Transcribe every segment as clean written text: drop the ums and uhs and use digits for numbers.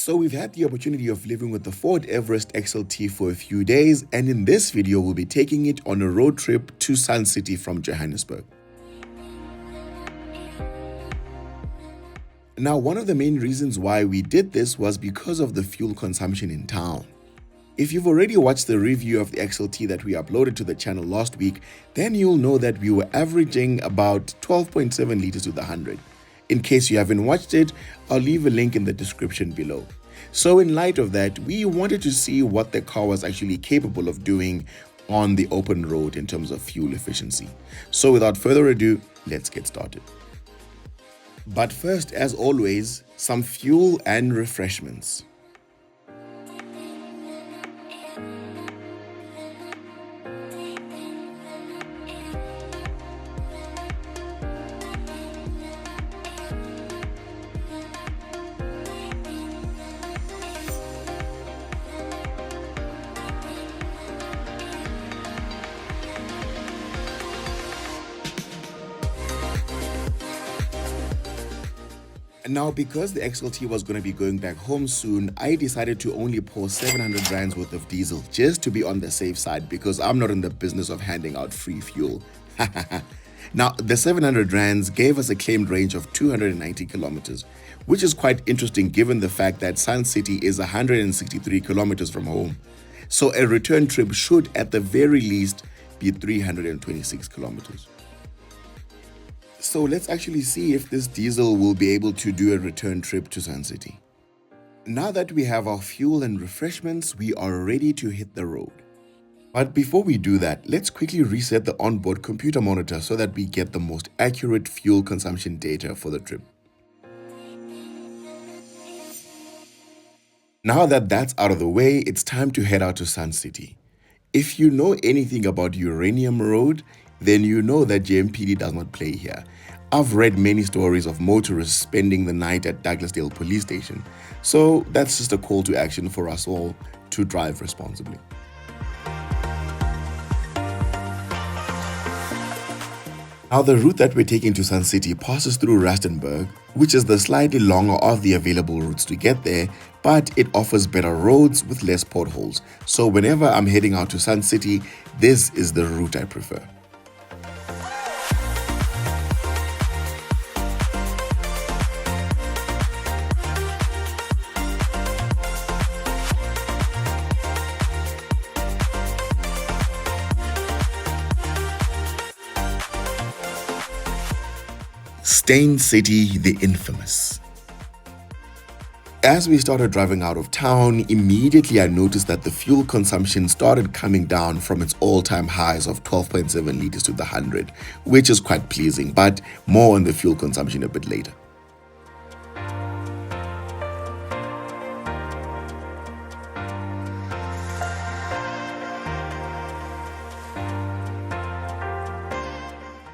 So we've had the opportunity of living with the Ford Everest XLT for a few days, and in this video we'll be taking it on a road trip to Sun City from Johannesburg. Now, one of the main reasons why we did this was because of the fuel consumption in town. If you've already watched the review of the XLT that we uploaded to the channel last week, then you'll know that we were averaging about 12.7 liters to the 100. In case you haven't watched it, I'll leave a link in the description below. So in light of that, we wanted to see what the car was actually capable of doing on the open road in terms of fuel efficiency. So without further ado, let's get started. But first, as always, some fuel and refreshments. Now, because the XLT was going to be going back home soon, I decided to only pour 700 rands worth of diesel just to be on the safe side, because I'm not in the business of handing out free fuel. Now, the 700 rands gave us a claimed range of 290 kilometers, which is quite interesting given the fact that Sun City is 163 kilometers from home. So a return trip should at the very least be 326 kilometers. So let's actually see if this diesel will be able to do a return trip to Sun City. Now that we have our fuel and refreshments, we are ready to hit the road. But before we do that, let's quickly reset the onboard computer monitor so that we get the most accurate fuel consumption data for the trip. Now that that's out of the way, it's time to head out to Sun City. If you know anything about Uranium Road, then you know that JMPD does not play here. I've read many stories of motorists spending the night at Douglasdale police station, so that's just a call to action for us all to drive responsibly. Now, the route that we're taking to Sun City passes through Rustenburg, which is the slightly longer of the available routes to get there, but it offers better roads with less potholes. So whenever I'm heading out to Sun City, this is the route I prefer. Stain City, the infamous. As we started driving out of town, immediately I noticed that the fuel consumption started coming down from its all-time highs of 12.7 liters to the 100, which is quite pleasing, but more on the fuel consumption a bit later.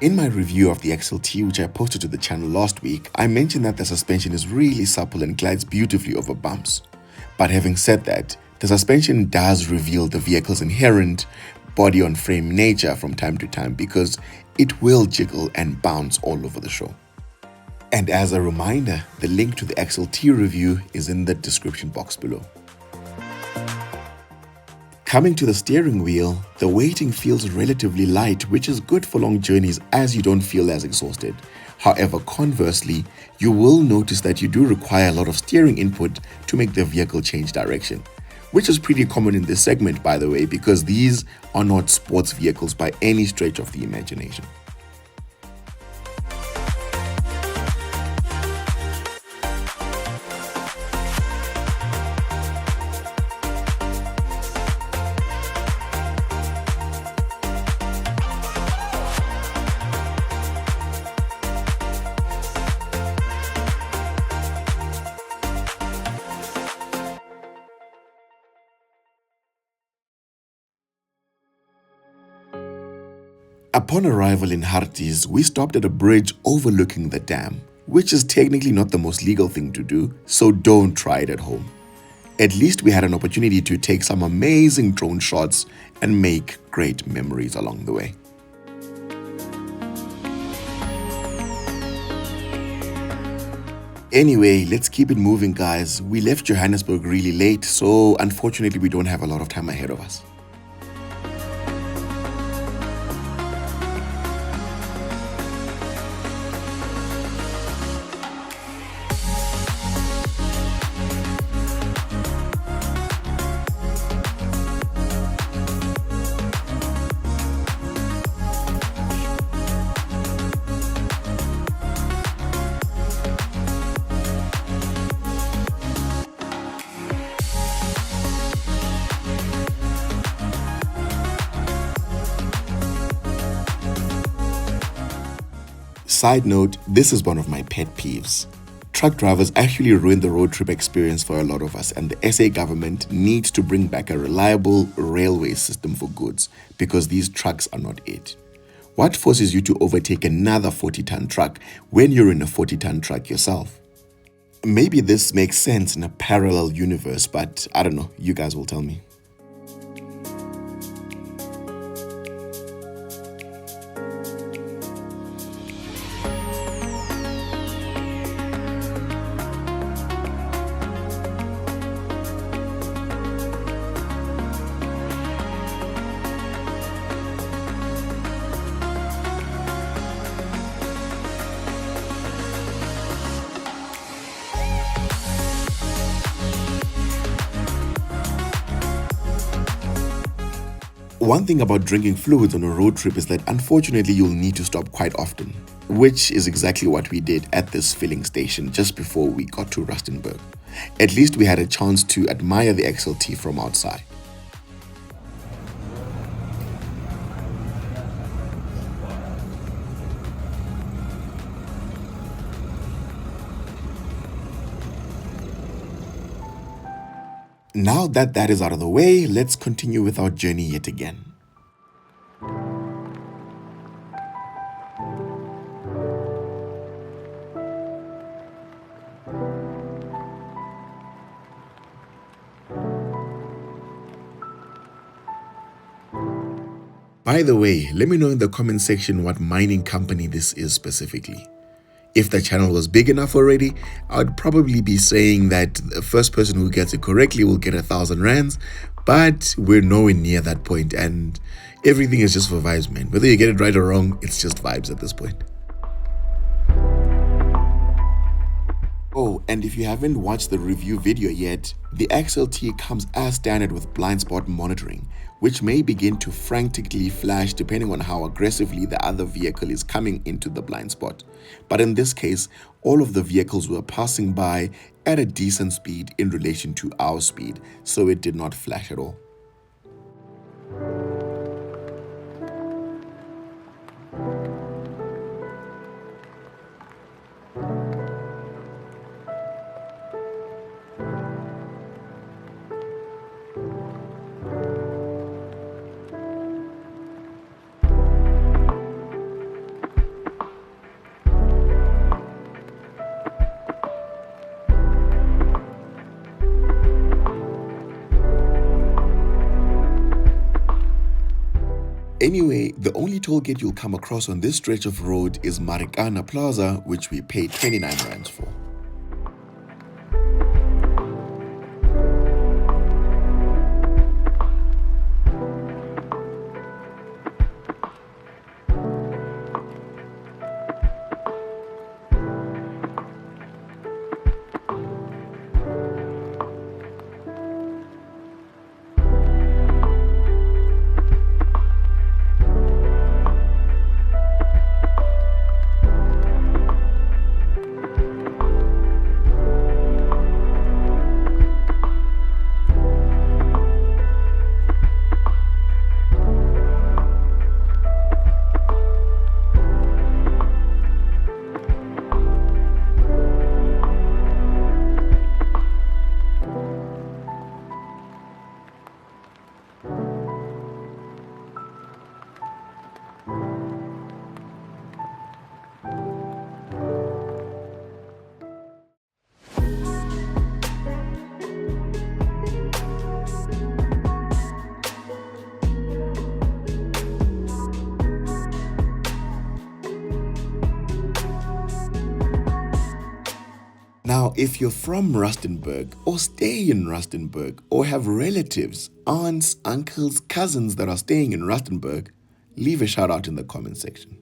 In my review of the XLT, which I posted to the channel last week, I mentioned that the suspension is really supple and glides beautifully over bumps. But having said that, the suspension does reveal the vehicle's inherent body-on-frame nature from time to time, because it will jiggle and bounce all over the show. And as a reminder, the link to the XLT review is in the description box below. Coming to the steering wheel, the weighting feels relatively light, which is good for long journeys as you don't feel as exhausted. However, conversely, you will notice that you do require a lot of steering input to make the vehicle change direction, which is pretty common in this segment, by the way, because these are not sports vehicles by any stretch of the imagination. Upon arrival in Harties, we stopped at a bridge overlooking the dam, which is technically not the most legal thing to do, so don't try it at home. At least we had an opportunity to take some amazing drone shots and make great memories along the way. Anyway, let's keep it moving, guys. We left Johannesburg really late, so unfortunately we don't have a lot of time ahead of us. Side note, this is one of my pet peeves. Truck drivers actually ruin the road trip experience for a lot of us, and the SA government needs to bring back a reliable railway system for goods because these trucks are not it. What forces you to overtake another 40-ton truck when you're in a 40-ton truck yourself? Maybe this makes sense in a parallel universe, but I don't know, you guys will tell me. One thing about drinking fluids on a road trip is that unfortunately you'll need to stop quite often, which is exactly what we did at this filling station just before we got to Rustenburg. At least we had a chance to admire the XLT from outside. Now that that is out of the way, let's continue with our journey yet again. By the way, let me know in the comment section what mining company this is specifically. If the channel was big enough already, I would probably be saying that the first person who gets it correctly will get 1,000 rands, but we're nowhere near that point and everything is just for vibes, man. Whether you get it right or wrong, it's just vibes at this point. Oh, and if you haven't watched the review video yet, the XLT comes as standard with blind spot monitoring, which may begin to frantically flash depending on how aggressively the other vehicle is coming into the blind spot. But in this case, all of the vehicles were passing by at a decent speed in relation to our speed, so it did not flash at all. Anyway, the only toll gate you'll come across on this stretch of road is Marikana Plaza, which we paid 29 rands for. Now, if you're from Rustenburg or stay in Rustenburg or have relatives, aunts, uncles, cousins that are staying in Rustenburg, leave a shout out in the comment section.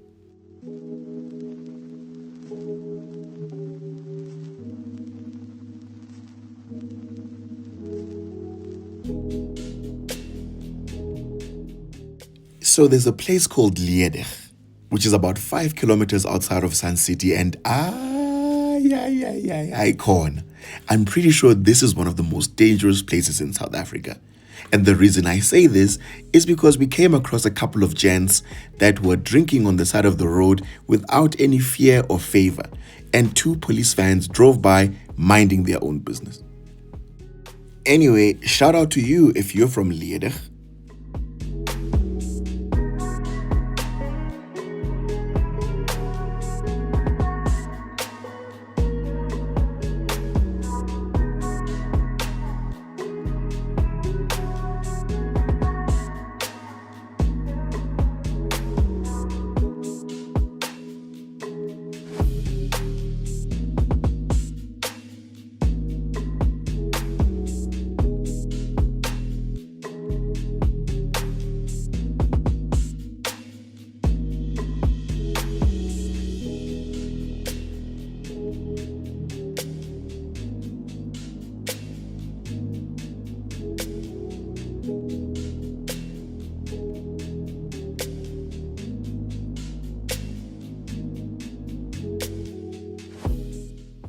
So there's a place called LiQWYD, which is about 5 kilometers outside of Sun City, and icon. I'm pretty sure this is one of the most dangerous places in South Africa. And the reason I say this is because we came across a couple of gents that were drinking on the side of the road without any fear or favor, and 2 police vans drove by minding their own business. Anyway, shout out to you if you're from LiQWYD.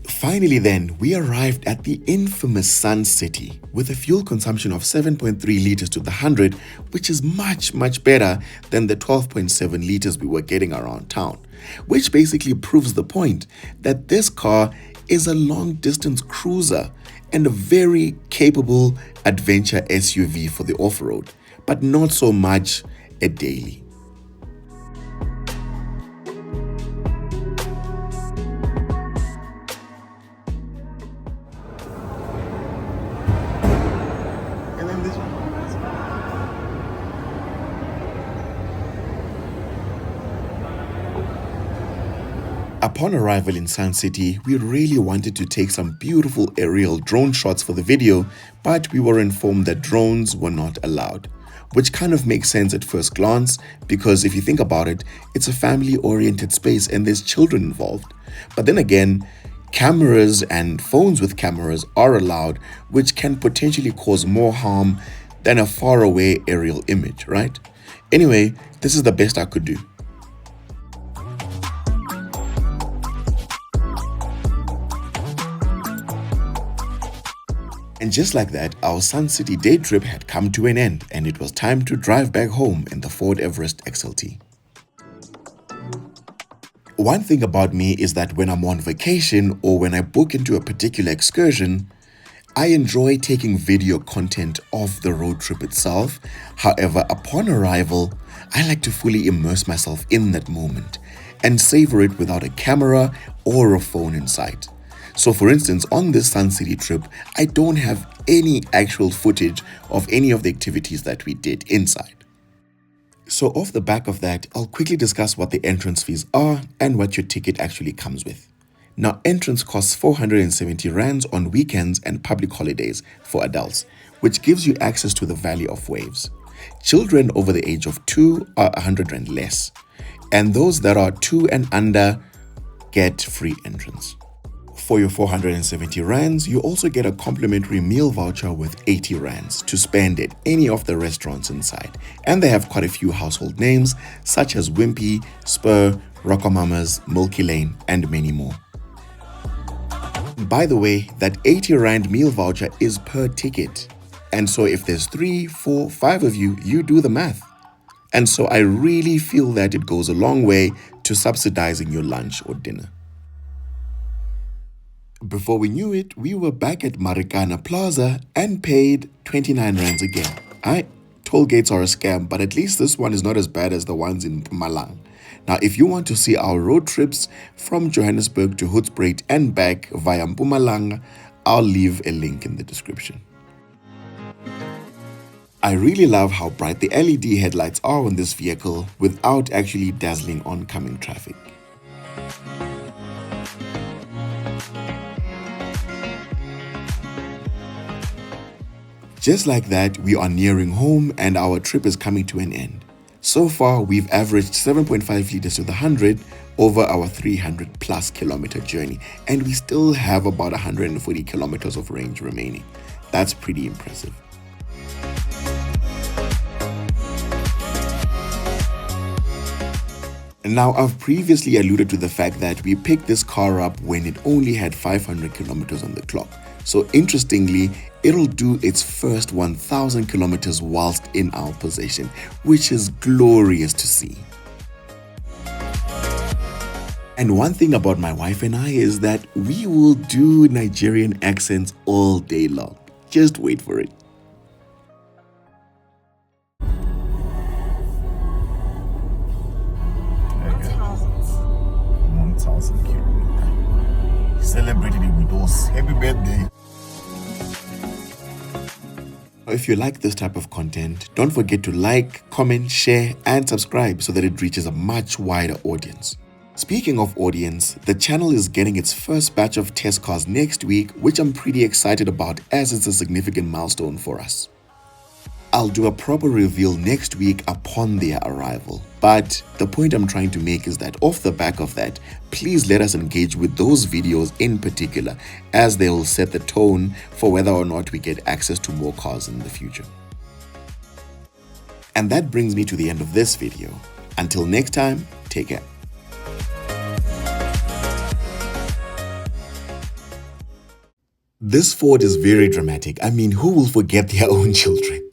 Finally then, we arrived at the infamous Sun City with a fuel consumption of 7.3 liters to the 100, which is much better than the 12.7 liters we were getting around town, which basically proves the point that this car is a long-distance cruiser and a very capable adventure SUV for the off-road, but not so much a daily. Upon arrival in Sun City, we really wanted to take some beautiful aerial drone shots for the video, but we were informed that drones were not allowed, which kind of makes sense at first glance because if you think about it, it's a family-oriented space and there's children involved. But then again, cameras and phones with cameras are allowed, which can potentially cause more harm than a faraway aerial image, right? Anyway, this is the best I could do. And just like that, our Sun City day trip had come to an end and it was time to drive back home in the Ford Everest XLT. One thing about me is that when I'm on vacation or when I book into a particular excursion, I enjoy taking video content of the road trip itself. However, upon arrival, I like to fully immerse myself in that moment and savor it without a camera or a phone in sight. So for instance, on this Sun City trip, I don't have any actual footage of any of the activities that we did inside. So off the back of that, I'll quickly discuss what the entrance fees are and what your ticket actually comes with. Now, entrance costs 470 rands on weekends and public holidays for adults, which gives you access to the Valley of Waves. Children over the age of 2 are 100 rand less, and those that are 2 and under get free entrance. For your 470 rands, you also get a complimentary meal voucher with 80 rands to spend at any of the restaurants inside. And they have quite a few household names such as Wimpy, Spur, Rockamama's, Milky Lane, and many more. By the way, that 80 rand meal voucher is per ticket. And so if there's 3, 4, 5 of you, you do the math. And so I really feel that it goes a long way to subsidizing your lunch or dinner. Before we knew it, we were back at Marikana Plaza and paid 29 rands again. Toll gates are a scam, but at least this one is not as bad as the ones in Mpumalanga. Now, if you want to see our road trips from Johannesburg to Hoedspruit and back via Mpumalanga, I'll leave a link in the description. I really love how bright the LED headlights are on this vehicle without actually dazzling oncoming traffic. Just like that, we are nearing home and our trip is coming to an end. So far, we've averaged 7.5 liters to the 100 over our 300 plus kilometer journey, and we still have about 140 kilometers of range remaining. That's pretty impressive. Now, I've previously alluded to the fact that we picked this car up when it only had 500 kilometers on the clock. So interestingly, it'll do its first 1,000 kilometers whilst in our possession, which is glorious to see. And one thing about my wife and I is that we will do Nigerian accents all day long. Just wait for it. 1,000 kilometers. He celebrated it with us. Happy birthday. If you like this type of content, don't forget to like, comment, share, and subscribe so that it reaches a much wider audience. Speaking of audience, the channel is getting its first batch of test cars next week, which I'm pretty excited about as it's a significant milestone for us. I'll do a proper reveal next week upon their arrival. But the point I'm trying to make is that off the back of that, please let us engage with those videos in particular, as they will set the tone for whether or not we get access to more cars in the future. And that brings me to the end of this video. Until next time, take care. This Ford is very dramatic. I mean, who will forget their own children?